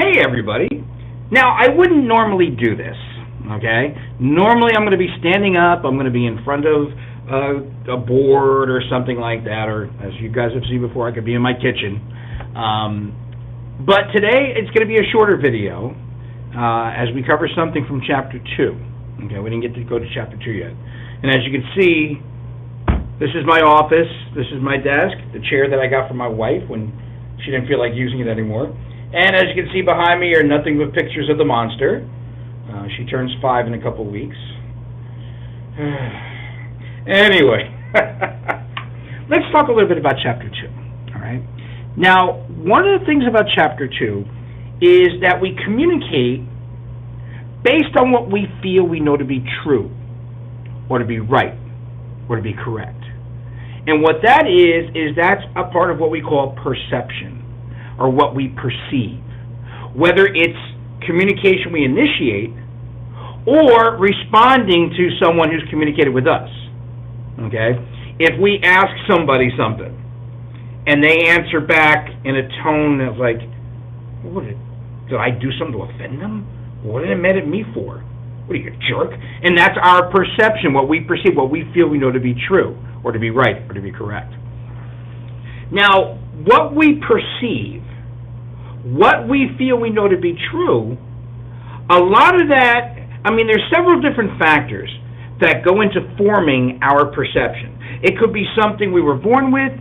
Hey everybody. Now I wouldn't normally do this, okay? Normally I'm going to be standing up, I'm going to be in front of a board or something like that, or as you guys have seen before, I could be in my kitchen. But today it's going to be a shorter video as we cover something from Chapter 2. Okay, we didn't get to go to Chapter 2 yet. And as you can see, this is my office, this is my desk, the chair that I got from my wife when she didn't feel like using it anymore. And as you can see behind me are nothing but pictures of the monster. She turns 5 in a couple weeks. Anyway, let's talk a little bit about Chapter 2, all right? Now, one of the things about Chapter 2 is that we communicate based on what we feel we know to be true, or to be right, or to be correct. And what that is that's a part of what we call perception, or what we perceive, whether it's communication we initiate or responding to someone who's communicated with us. Okay? If we ask somebody something and they answer back in a tone that's like, did I do something to offend them? What are they mad at me for? What are you, a jerk? And that's our perception, what we perceive, what we feel we know to be true, or to be right, or to be correct. Now, what we perceive, what we feel we know to be true, a lot of that, there's several different factors that go into forming our perception. It could be something we were born with,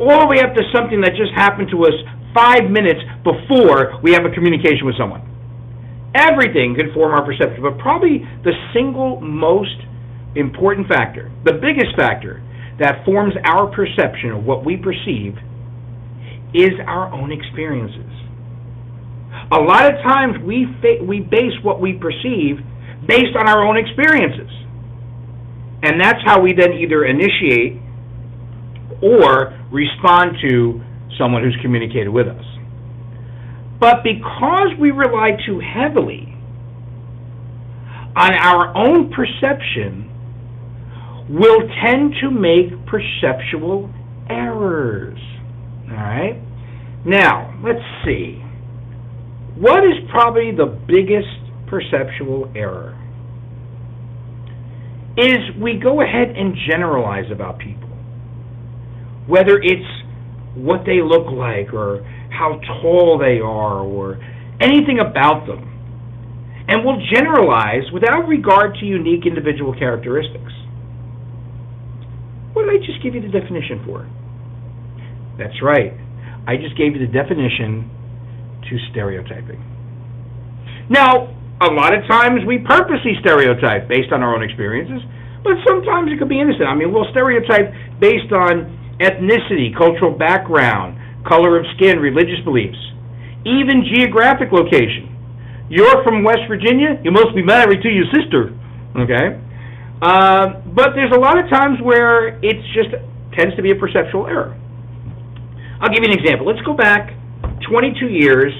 all the way up to something that just happened to us 5 minutes before we have a communication with someone. Everything can form our perception, but probably the single most important factor, the biggest factor that forms our perception of what we perceive is our own experiences. A lot of times we base what we perceive based on our own experiences. And that's how we then either initiate or respond to someone who's communicated with us. But because we rely too heavily on our own perception, we'll tend to make perceptual errors. All right? Now, let's see. What is probably the biggest perceptual error? Is we go ahead and generalize about people. Whether it's what they look like, or how tall they are, or anything about them. And we'll generalize without regard to unique individual characteristics. What did I just give you the definition for? That's right. I just gave you the definition to stereotyping. Now, a lot of times we purposely stereotype based on our own experiences, but sometimes it could be innocent. We'll stereotype based on ethnicity, cultural background, color of skin, religious beliefs, even geographic location. You're from West Virginia, you must be married to your sister, okay? But there's a lot of times where it's just tends to be a perceptual error. I'll give you an example. Let's go back 22 years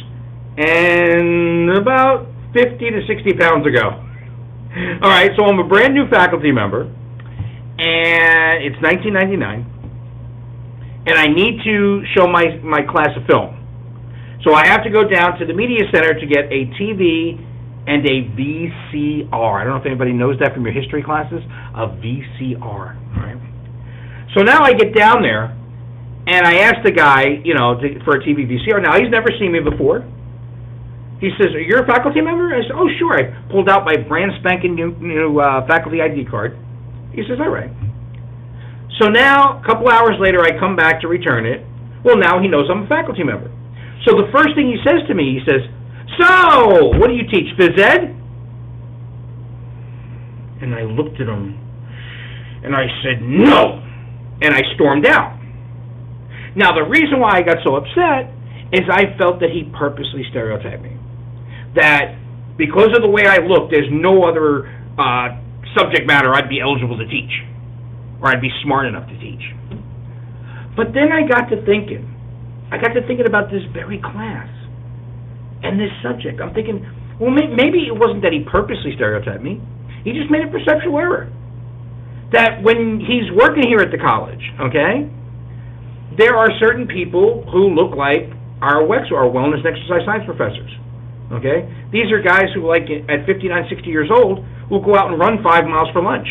and about 50 to 60 pounds ago. All right, so I'm a brand new faculty member, and it's 1999, and I need to show my class a film. So I have to go down to the media center to get a TV and a VCR. I don't know if anybody knows that from your history classes, a VCR. All right. So now I get down there, and I ask the guy, for a TV VCR. Now, he's never seen me before. He says, "You're a faculty member?" I said, "Oh, sure." I pulled out my brand spanking new faculty ID card. He says, "All right." So now, a couple hours later, I come back to return it. Well, now he knows I'm a faculty member. So the first thing he says to me, he says, "So, what do you teach, phys ed?" And I looked at him, and I said, "No!" And I stormed out. Now, the reason why I got so upset is I felt that he purposely stereotyped me. That because of the way I looked, there's no other subject matter I'd be eligible to teach, or I'd be smart enough to teach. But then I got to thinking about this very class and this subject. I'm thinking, well, maybe it wasn't that he purposely stereotyped me. He just made a perceptual error. That when he's working here at the college, okay, there are certain people who look like our WEX, our Wellness and Exercise Science professors. Okay? These are guys who, like, at 59, 60 years old, will go out and run 5 miles for lunch.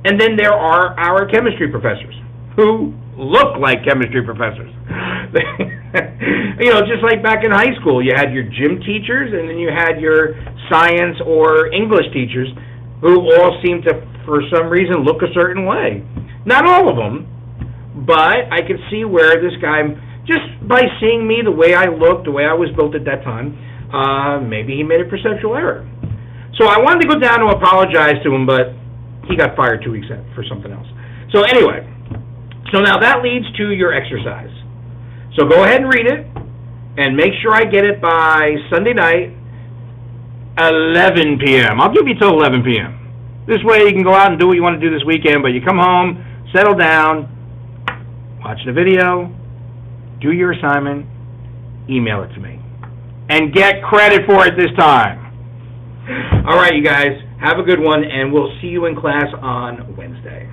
And then there are our chemistry professors, who look like chemistry professors. You know, just like back in high school, you had your gym teachers, and then you had your science or English teachers, who all seem to, for some reason, look a certain way. Not all of them, but I could see where this guy, just by seeing me, the way I looked, the way I was built at that time, maybe he made a perceptual error. So I wanted to go down to apologize to him, but he got fired 2 weeks for something else. So anyway, so now that leads to your exercise. So go ahead and read it, and make sure I get it by Sunday night, 11 p.m. I'll give you till 11 p.m. This way you can go out and do what you want to do this weekend, but you come home, settle down, watch the video, do your assignment, email it to me, and get credit for it this time. All right, you guys, have a good one, and we'll see you in class on Wednesday.